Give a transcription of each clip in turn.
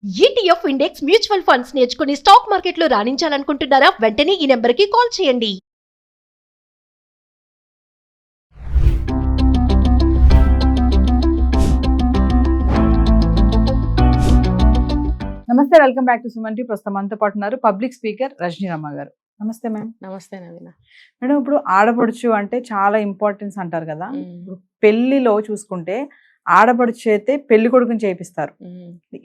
ETF index mutual funds నేర్చుకుని stock మార్కెట్లో రాణించాలనుకుంటున్నారా? వెంటనే ఈ నెంబర్కి కాల్ చేయండి. నమస్తే, welcome back to Suman TV. ప్రస్తుతం మనతో పాటు ఉన్నారు పబ్లిక్ స్పీకర్ రజనీ రమ్మ గారు. నమస్తే మ్యామ్. నమస్తే నవీన. మేడం, ఇప్పుడు ఆడపడుచు అంటే చాలా ఇంపార్టెన్స్ అంటారు కదా. ఇప్పుడు పెళ్లిలో చూసుకుంటే ఆడపడుచు అయితే పెళ్లి కొడుకుని చేపిస్తారు.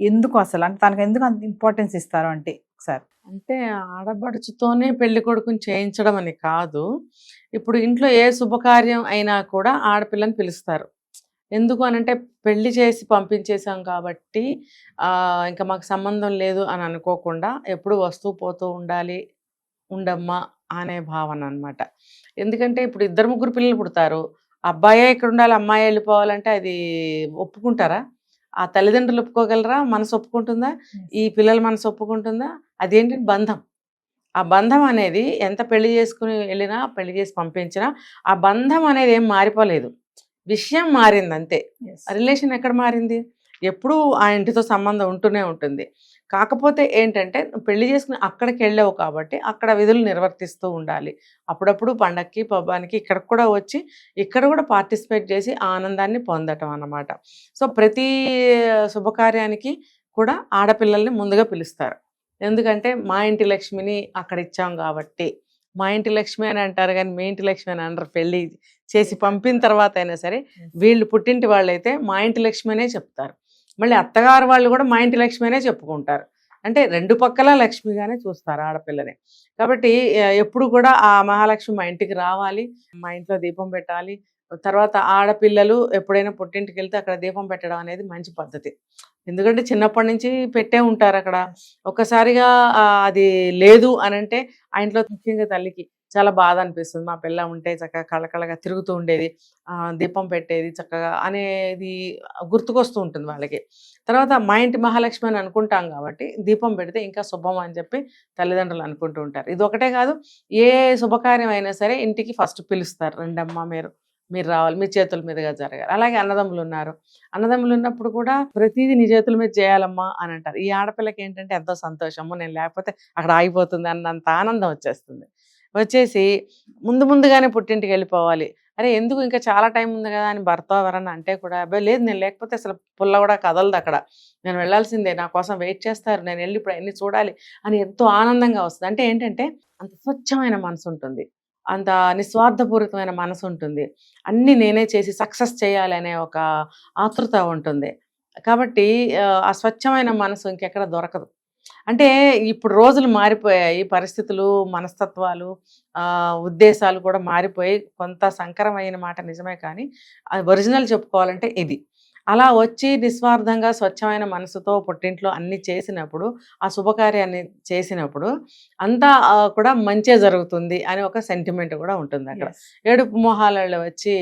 ఎందుకు అసలు అంటే తనకు ఎందుకు అంత ఇంపార్టెన్స్ ఇస్తారు అంటే ఒకసారి అంటే ఆడబడుచుతోనే పెళ్లి కొడుకుని చేయించడం అని కాదు. ఇప్పుడు ఇంట్లో ఏ శుభకార్యం అయినా కూడా ఆడపిల్లని పిలుస్తారు. ఎందుకు అనంటే పెళ్లి చేసి పంపించేసాం కాబట్టి ఇంకా మాకు సంబంధం లేదు అని అనుకోకుండా ఎప్పుడు వస్తూ పోతూ ఉండాలి, ఉండమ్మా అనే భావన అనమాట. ఎందుకంటే ఇప్పుడు ఇద్దరు ముగ్గురు పిల్లలు పుడతారు, అబ్బాయే ఇక్కడ ఉండాలి అమ్మాయి వెళ్ళిపోవాలంటే అది ఒప్పుకుంటారా? ఆ తల్లిదండ్రులు ఒప్పుకోగలరా? మనసు ఒప్పుకుంటుందా? ఈ పిల్లల మనసు ఒప్పుకుంటుందా? అదేంటి బంధం. ఆ బంధం అనేది ఎంత పెళ్లి చేసుకుని వెళ్ళినా, పెళ్లి చేసి పంపించినా ఆ బంధం అనేది ఏం మారిపోలేదు. విషయం మారింది అంతే. రిలేషన్ ఎక్కడ మారింది? ఎప్పుడూ ఆ ఇంటితో సంబంధం ఉంటూనే ఉంటుంది. కాకపోతే ఏంటంటే పెళ్లి చేసుకుని అక్కడికి వెళ్ళావు కాబట్టి అక్కడ విధులు నిర్వర్తిస్తూ ఉండాలి. అప్పుడప్పుడు పండక్కి పబ్బానికి ఇక్కడికి కూడా వచ్చి ఇక్కడ కూడా పార్టిసిపేట్ చేసి ఆనందాన్ని పొందటం అన్నమాట. సో ప్రతి శుభకార్యానికి కూడా ఆడపిల్లల్ని ముందుగా పిలుస్తారు. ఎందుకంటే మా ఇంటి లక్ష్మిని అక్కడ ఇచ్చాం కాబట్టి. మా ఇంటి లక్ష్మి అని అంటారు కానీ మీ ఇంటి లక్ష్మి అని అంటారు. పెళ్ళి చేసి పంపిన తర్వాత అయినా సరే వీళ్ళు పుట్టింటి వాళ్ళైతే మా ఇంటి లక్ష్మి అనే చెప్తారు. మళ్ళీ అత్తగారు వాళ్ళు కూడా మా ఇంటి లక్ష్మి అనే చెప్పుకుంటారు. అంటే రెండు పక్కల లక్ష్మిగానే చూస్తారు ఆడపిల్లని. కాబట్టి ఎప్పుడు కూడా ఆ మహాలక్ష్మి మా ఇంటికి రావాలి, మా ఇంట్లో దీపం పెట్టాలి. తర్వాత ఆడపిల్లలు ఎప్పుడైనా పుట్టింటికి వెళ్తే అక్కడ దీపం పెట్టడం అనేది మంచి పద్ధతి. ఎందుకంటే చిన్నప్పటి నుంచి పెట్టే ఉంటారు అక్కడ. ఒక్కసారిగా అది లేదు అనంటే ఆ ఇంట్లో ముఖ్యంగా తల్లికి చాలా బాధ అనిపిస్తుంది. మా పిల్ల ఉంటే చక్కగా కళకళగా తిరుగుతూ ఉండేది, దీపం పెట్టేది చక్కగా అనేది గుర్తుకొస్తూ ఉంటుంది వాళ్ళకి. తర్వాత మా ఇంటి మహాలక్ష్మి అని అనుకుంటాం కాబట్టి దీపం పెడితే ఇంకా శుభం అని చెప్పి తల్లిదండ్రులు అనుకుంటూ ఉంటారు. ఇది ఒకటే కాదు, ఏ శుభకార్యం అయినా సరే ఇంటికి ఫస్ట్ పిలుస్తారు. రెండమ్మ మీరు రావాలి, మీ చేతుల మీదుగా జరగాలి. అలాగే అన్నదమ్ములు ఉన్నారు, అన్నదమ్ములు ఉన్నప్పుడు కూడా ప్రతిదీ నీ చేతుల మీద చేయాలమ్మా అని అంటారు. ఈ ఆడపిల్లకి ఏంటంటే ఎంతో సంతోషము, నేను లేకపోతే అక్కడ ఆగిపోతుంది అన్నంత ఆనందం వచ్చేస్తుంది. వచ్చేసి ముందుగానే పుట్టింటికి వెళ్ళిపోవాలి. అరే ఎందుకు ఇంకా చాలా టైం ఉంది కదా అని భర్త ఎవరన్నా అంటే కూడా అబ్బాయి లేదు నేను లేకపోతే అసలు పుల్ల కూడా కదలదు, అక్కడ నేను వెళ్ళాల్సిందే, నా కోసం వెయిట్ చేస్తారు, నేను వెళ్ళి ఇప్పుడు అన్ని చూడాలి అని ఎంతో ఆనందంగా వస్తుంది. అంటే ఏంటంటే అంత స్వచ్ఛమైన మనసు ఉంటుంది, అంత నిస్వార్థపూరితమైన మనసు ఉంటుంది, అన్నీ నేనే చేసి సక్సెస్ చేయాలనే ఒక ఆతృత ఉంటుంది. కాబట్టి ఆ స్వచ్ఛమైన మనసు ఇంకెక్కడ దొరకదు. అంటే ఇప్పుడు రోజులు మారిపోయాయి, పరిస్థితులు, మనస్తత్వాలు, ఉద్దేశాలు కూడా మారిపోయి కొంత సంకరమైన మాట నిజమే, కానీ అది ఒరిజినల్ చెప్పుకోవాలంటే ఇది. అలా వచ్చి నిస్వార్థంగా స్వచ్ఛమైన మనసుతో పుట్టింట్లో అన్ని చేసినప్పుడు, ఆ శుభకార్యాన్ని చేసినప్పుడు అంతా కూడా మంచే జరుగుతుంది అని ఒక సెంటిమెంట్ కూడా ఉంటుంది అక్కడ. ఏడుపు మొహాలలో వచ్చి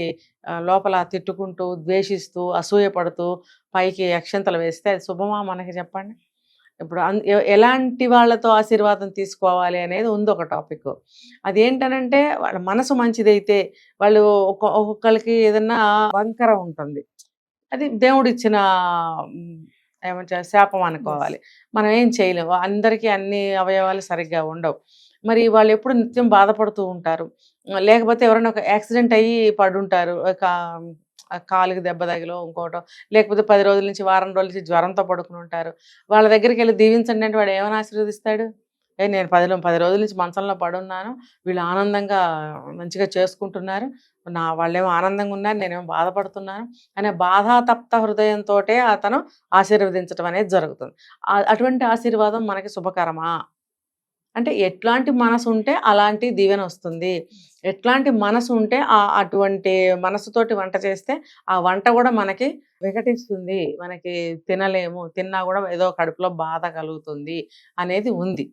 లోపల తిట్టుకుంటూ, ద్వేషిస్తూ, అసూయపడుతూ పైకి అక్షంతలు వేస్తే అది శుభమా మనకి చెప్పండి? ఇప్పుడు ఎలాంటి వాళ్ళతో ఆశీర్వాదం తీసుకోవాలి అనేది ఉంది ఒక టాపిక్. అదేంటనంటే వాళ్ళ మనసు మంచిదైతే, వాళ్ళు ఒక్కొక్కరికి ఏదన్నా వంకర ఉంటుంది, అది దేవుడిచ్చిన ఏమంటారు శాపం అనుకోవాలి. మనం ఏం చేయలేము, అందరికీ అన్ని అవయవాలు సరిగ్గా ఉండవు. మరి వాళ్ళు ఎప్పుడు నిత్యం బాధపడుతూ ఉంటారు. లేకపోతే ఎవరైనా ఒక యాక్సిడెంట్ అయ్యి పడుంటారు, కాలుకి దెబ్బ తగిలో ఇంకోటో, లేకపోతే 10 రోజుల నుంచి వారం రోజుల నుంచి జ్వరంతో పడుకుని ఉంటారు. వాళ్ళ దగ్గరికి వెళ్ళి దీవించండి అంటే వాడు ఏమైనా ఆశీర్వదిస్తాడు? నేను 10 రోజుల నుంచి మంచంలో పడున్నాను, వీళ్ళు ఆనందంగా మంచిగా చేసుకుంటున్నారు, వాళ్ళేమో ఆనందంగా ఉన్నారు, నేనేమో బాధపడుతున్నాను అనే బాధాతప్త హృదయంతో అతను ఆశీర్వదించడం అనేది జరుగుతుంది. అటువంటి ఆశీర్వాదం మనకి శుభకరమా? అంటే ఎట్లాంటి మనసు ఉంటే అలాంటి దీవెన వస్తుంది. ఎట్లాంటి మనసు ఉంటే అటువంటి మనసుతోటి వంట చేస్తే ఆ వంట కూడా మనకి వికటిస్తుంది, మనకి తినలేము, తిన్నా కూడా ఏదో కడుపులో బాధ కలుగుతుంది అనేది ఉంది.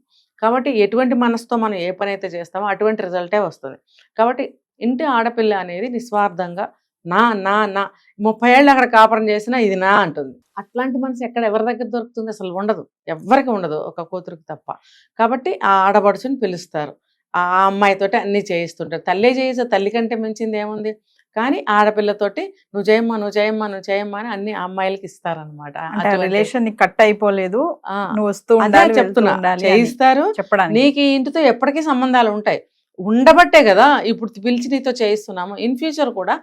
కాబట్టి ఎటువంటి మనసుతో మనం ఏ పని అయితే చేస్తామో అటువంటి రిజల్టే వస్తుంది. కాబట్టి ఇంటి ఆడపిల్ల అనేది నిస్వార్థంగా నా నా నా 30 ఏళ్ళు అక్కడ కాపురం చేసినా ఇది నా అంటుంది. అట్లాంటి మనసు ఎక్కడ ఎవరి దగ్గర దొరుకుతుంది? అసలు ఉండదు, ఎవ్వరికి ఉండదు, ఒక కూతురికి తప్ప. కాబట్టి ఆ ఆడపడుచుని పిలుస్తారు, ఆ అమ్మాయితోటి అన్నీ చేయిస్తుంటారు. తల్లే చేయిస్తే తల్లి కంటే మించింది ఏముంది? కానీ ఆడపిల్లతోటి నువ్వు చేయమ్మా నువ్వు చేయమ్మా నువ్వు చేయమ్మా అని అన్ని అమ్మాయిలకి ఇస్తారనమాట. అంటే రిలేషన్ కట్ అయిపోలేదు, నువ్వు వస్తూ అదే ఉండాలి, వెళ్తూ చెప్తున్నా, ఉండాలి అని చేయిస్తారు. చెప్పడానికి. నీకు ఈ ఇంటితో ఎప్పటికీ సంబంధాలు ఉంటాయి, ఉండబట్టే కదా ఇప్పుడు పిలిచి నీతో చేయిస్తున్నాము. ఇన్ ఫ్యూచర్ కూడా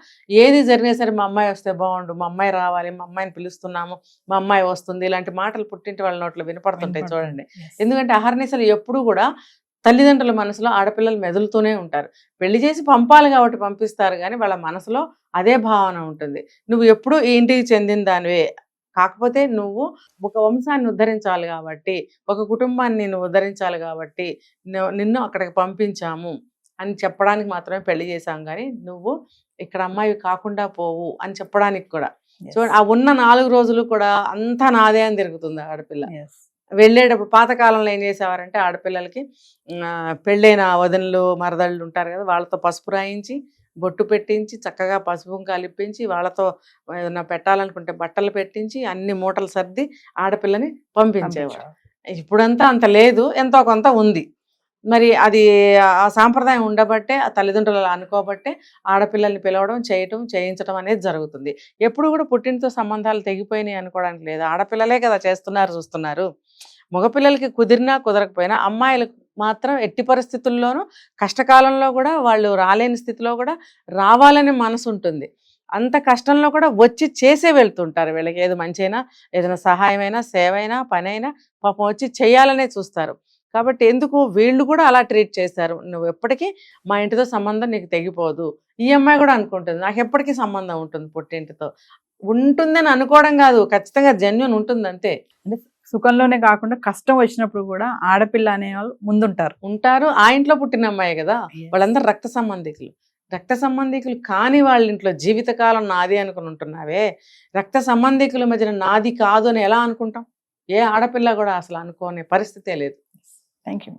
ఏది జరిగినా సరే మా అమ్మాయి వస్తే బాగుండు, మా అమ్మాయి రావాలి, మా అమ్మాయిని పిలుస్తున్నాము, మా అమ్మాయి వస్తుంది, ఇలాంటి మాటలు పుట్టింటి వాళ్ళ నోట్లో వినపడుతుంటాయి చూడండి. ఎందుకంటే అహర్నిశలు ఎప్పుడు కూడా తల్లిదండ్రుల మనసులో ఆడపిల్లలు మెదులుతూనే ఉంటారు. పెళ్లి చేసి పంపాలి కాబట్టి పంపిస్తారు, కానీ వాళ్ళ మనసులో అదే భావన ఉంటుంది. నువ్వు ఎప్పుడు ఈ ఇంటికి చెందిన దానివే, కాకపోతే నువ్వు ఒక వంశాన్ని ఉద్ధరించాలి కాబట్టి, ఒక కుటుంబాన్ని నువ్వు ఉద్ధరించాలి కాబట్టి నిన్ను అక్కడికి పంపించాము అని చెప్పడానికి మాత్రమే పెళ్లి చేశాం, కానీ నువ్వు ఇక్కడ అమ్మాయి కాకుండా పోవు అని చెప్పడానికి కూడా. చూడండి, ఆ ఉన్న 4 రోజులు కూడా అంతా నాదే అని తిరుగుతుంది ఆడపిల్ల. వెళ్ళేటప్పుడు పాతకాలంలో ఏం చేసేవారంటే ఆడపిల్లలకి పెళ్ళైన వదినలు మరదళ్ళు ఉంటారు కదా, వాళ్ళతో పసుపు రాయించి బొట్టు పెట్టించి చక్కగా పసుపు కలిపించి వాళ్ళతో ఏదైనా పెట్టాలనుకుంటే బట్టలు పెట్టించి అన్ని మూటలు సర్ది ఆడపిల్లని పంపించేవారు. ఇప్పుడంతా అంత లేదు, ఎంతో కొంత ఉంది. మరి అది ఆ సాంప్రదాయం ఉండబట్టే, ఆ తల్లిదండ్రులు అనుకోబట్టే ఆడపిల్లల్ని పిలవడం, చేయించడం అనేది జరుగుతుంది. ఎప్పుడు కూడా పుట్టినతో సంబంధాలు తెగిపోయినాయి అనుకోవడానికి లేదు. ఆడపిల్లలే కదా చేస్తున్నారు, చూస్తున్నారు. మగపిల్లలకి కుదిరినా కుదరకపోయినా అమ్మాయిలకు మాత్రం ఎట్టి పరిస్థితుల్లోనూ కష్టకాలంలో కూడా వాళ్ళు రాలేని స్థితిలో కూడా రావాలనే మనసు ఉంటుంది. అంత కష్టంలో కూడా వచ్చి చేసే వెళ్తుంటారు. వీళ్ళకి ఏది మంచైనా, ఏదైనా సహాయమైనా, సేవైనా, పనైనా పాపం వచ్చి చేయాలనే చూస్తారు. కాబట్టి ఎందుకు వీళ్ళు కూడా అలా ట్రీట్ చేశారు, నువ్వు ఎప్పటికీ మా ఇంటితో సంబంధం నీకు తెగిపోదు. ఈ అమ్మాయి కూడా అనుకుంటుంది నాకు ఎప్పటికీ సంబంధం ఉంటుంది పుట్టింటితో. ఉంటుందని అనుకోవడం కాదు, ఖచ్చితంగా జెన్యూన్ ఉంటుంది అంతే. అంటే సుఖంలోనే కాకుండా కష్టం వచ్చినప్పుడు కూడా ఆడపిల్ల అనే వాళ్ళు ఉంటారు. ఆ ఇంట్లో పుట్టిన అమ్మాయి కదా, వాళ్ళందరూ రక్త సంబంధికులు కాని వాళ్ళ ఇంట్లో జీవితకాలం నాది అనుకుని ఉంటున్నావే. రక్త సంబంధికుల మధ్యన నాది కాదు అని ఎలా అనుకుంటాం? ఏ ఆడపిల్ల కూడా అసలు అనుకోనే పరిస్థితే లేదు. Thank you.